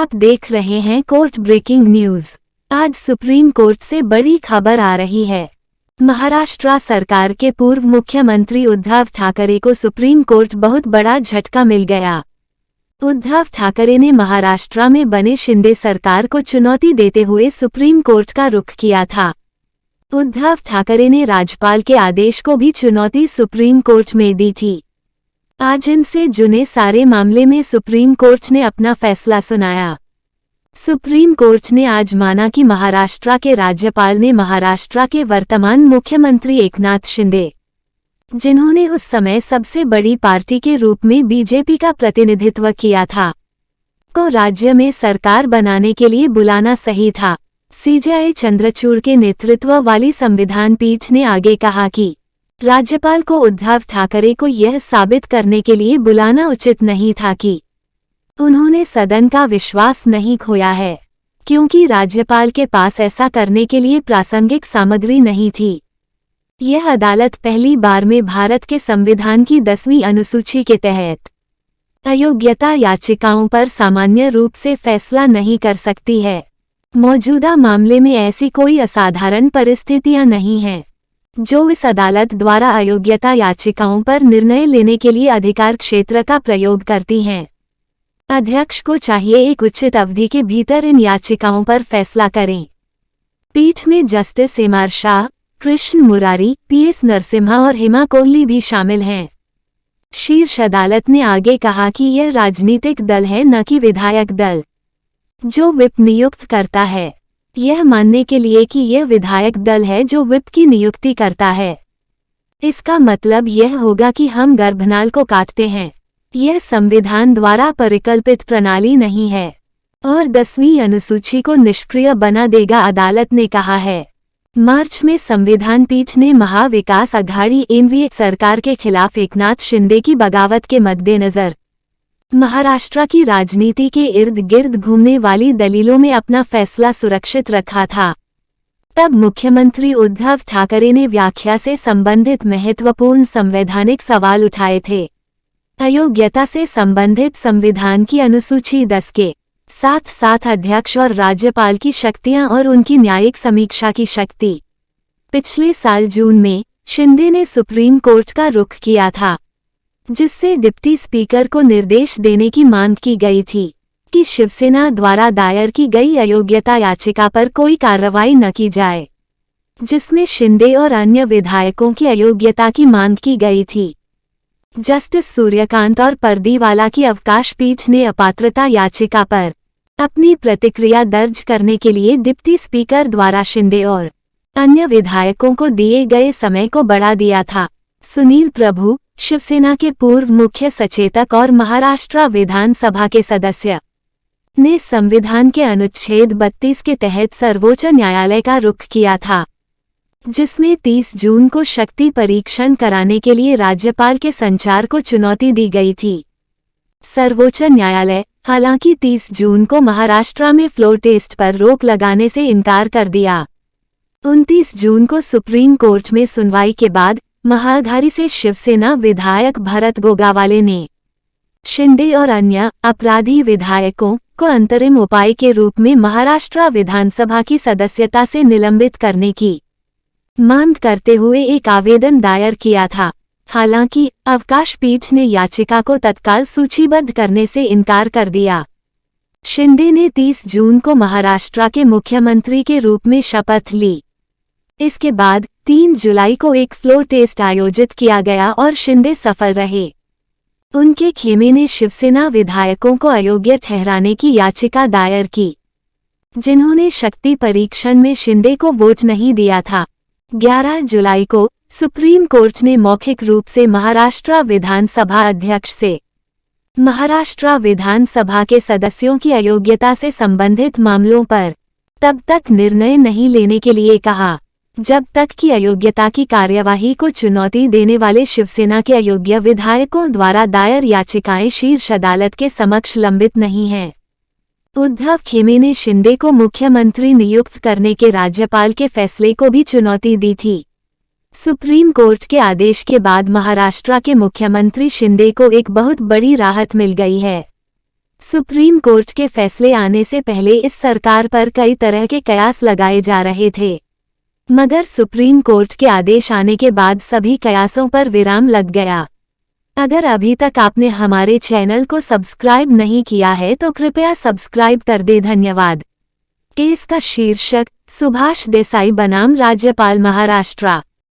आप देख रहे हैं कोर्ट ब्रेकिंग न्यूज। आज सुप्रीम कोर्ट से बड़ी खबर आ रही है। महाराष्ट्र सरकार के पूर्व मुख्यमंत्री उद्धव ठाकरे को सुप्रीम कोर्ट बहुत बड़ा झटका मिल गया। उद्धव ठाकरे ने महाराष्ट्र में बने शिंदे सरकार को चुनौती देते हुए सुप्रीम कोर्ट का रुख किया था। उद्धव ठाकरे ने राज्यपाल के आदेश को भी चुनौती सुप्रीम कोर्ट में दी थी। आज इनसे जुड़े सारे मामले में सुप्रीम कोर्ट ने अपना फैसला सुनाया। सुप्रीम कोर्ट ने आज माना कि महाराष्ट्र के राज्यपाल ने महाराष्ट्र के वर्तमान मुख्यमंत्री एकनाथ शिंदे, जिन्होंने उस समय सबसे बड़ी पार्टी के रूप में बीजेपी का प्रतिनिधित्व किया था, को राज्य में सरकार बनाने के लिए बुलाना सही था। सीजेआई चंद्रचूड़ के नेतृत्व वाली संविधान पीठ ने आगे कहा कि राज्यपाल को उद्धव ठाकरे को यह साबित करने के लिए बुलाना उचित नहीं था कि उन्होंने सदन का विश्वास नहीं खोया है, क्योंकि राज्यपाल के पास ऐसा करने के लिए प्रासंगिक सामग्री नहीं थी। यह अदालत पहली बार में भारत के संविधान की 10वीं अनुसूची के तहत अयोग्यता याचिकाओं पर सामान्य रूप से फैसला नहीं कर सकती है। मौजूदा मामले में ऐसी कोई असाधारण परिस्थितियां नहीं हैं जो इस अदालत द्वारा अयोग्यता याचिकाओं पर निर्णय लेने के लिए अधिकार क्षेत्र का प्रयोग करती हैं। अध्यक्ष को चाहिए एक उचित अवधि के भीतर इन याचिकाओं पर फैसला करें। पीठ में justice M R. Shah, Krishna Murari, P S. Narasimha और हेमा कोहली भी शामिल हैं। शीर्ष अदालत ने आगे कहा कि यह राजनीतिक दल है, न कि विधायक दल, जो व्हिप नियुक्त करता है। यह मानने के लिए कि यह विधायक दल है जो व्हिप की नियुक्ति करता है, इसका मतलब यह होगा कि हम गर्भनाल को काटते हैं। यह संविधान द्वारा परिकल्पित प्रणाली नहीं है और 10वीं अनुसूची को निष्क्रिय बना देगा, अदालत ने कहा है। मार्च में संविधान पीठ ने महाविकास अघाड़ी एनडीए सरकार के खिलाफ एकनाथ शिंदे की बगावत के मद्देनजर महाराष्ट्र की राजनीति के इर्द गिर्द घूमने वाली दलीलों में अपना फैसला सुरक्षित रखा था। तब मुख्यमंत्री उद्धव ठाकरे ने व्याख्या से संबंधित महत्वपूर्ण संवैधानिक सवाल उठाए थे। अयोग्यता से संबंधित संविधान की अनुसूची 10 के साथ साथ अध्यक्ष और राज्यपाल की शक्तियां और उनकी न्यायिक समीक्षा की शक्ति। पिछले साल जून में शिंदे ने सुप्रीम कोर्ट का रुख किया था, जिससे डिप्टी स्पीकर को निर्देश देने की मांग की गई थी कि शिवसेना द्वारा दायर की गई अयोग्यता याचिका पर कोई कार्रवाई न की जाए, जिसमें शिंदे और अन्य विधायकों की अयोग्यता की मांग की गई थी। जस्टिस सूर्यकांत और परदीवाला की अवकाश पीठ ने अपात्रता याचिका पर अपनी प्रतिक्रिया दर्ज करने के लिए डिप्टी स्पीकर द्वारा शिंदे और अन्य विधायकों को दिए गए समय को बढ़ा दिया था। सुनील प्रभु, शिवसेना के पूर्व मुख्य सचेतक और महाराष्ट्र विधानसभा के सदस्य, ने संविधान के अनुच्छेद 32 के तहत सर्वोच्च न्यायालय का रुख किया था, जिसमें 30 जून को शक्ति परीक्षण कराने के लिए राज्यपाल के संचार को चुनौती दी गई थी। सर्वोच्च न्यायालय हालांकि 30 जून को महाराष्ट्र में फ्लोर टेस्ट पर रोक लगाने से इनकार कर दिया। 29 जून को सुप्रीम कोर्ट में सुनवाई के बाद महाअघाड़ी से शिवसेना विधायक भरत गोगावाले ने शिंदे और अन्य अपराधी विधायकों को अंतरिम उपाय के रूप में महाराष्ट्र विधानसभा की सदस्यता से निलंबित करने की मांग करते हुए एक आवेदन दायर किया था। हालांकि अवकाश पीठ ने याचिका को तत्काल सूचीबद्ध करने से इनकार कर दिया। शिंदे ने 30 जून को महाराष्ट्र के मुख्यमंत्री के रूप में शपथ ली। इसके बाद 3 जुलाई को एक फ्लोर टेस्ट आयोजित किया गया और शिंदे सफल रहे। उनके खेमे ने शिवसेना विधायकों को अयोग्य ठहराने की याचिका दायर की, जिन्होंने शक्ति परीक्षण में शिंदे को वोट नहीं दिया था। 11 जुलाई को सुप्रीम कोर्ट ने मौखिक रूप से महाराष्ट्र विधानसभा अध्यक्ष से महाराष्ट्र विधानसभा के सदस्यों की अयोग्यता से संबंधित मामलों पर तब तक निर्णय नहीं लेने के लिए कहा, जब तक कि अयोग्यता की कार्यवाही को चुनौती देने वाले शिवसेना के अयोग्य विधायकों द्वारा दायर याचिकाएं शीर्ष अदालत के समक्ष लंबित नहीं हैं। उद्धव खेमे ने शिंदे को मुख्यमंत्री नियुक्त करने के राज्यपाल के फैसले को भी चुनौती दी थी। सुप्रीम कोर्ट के आदेश के बाद महाराष्ट्र के मुख्यमंत्री शिंदे को एक बहुत बड़ी राहत मिल गई है। सुप्रीम कोर्ट के फैसले आने से पहले इस सरकार पर कई तरह के कयास लगाए जा रहे थे, मगर सुप्रीम कोर्ट के आदेश आने के बाद सभी कयासों पर विराम लग गया। अगर अभी तक आपने हमारे चैनल को सब्सक्राइब नहीं किया है तो कृपया सब्सक्राइब कर दे। धन्यवाद। केस का शीर्षक, सुभाष देसाई बनाम राज्यपाल महाराष्ट्र।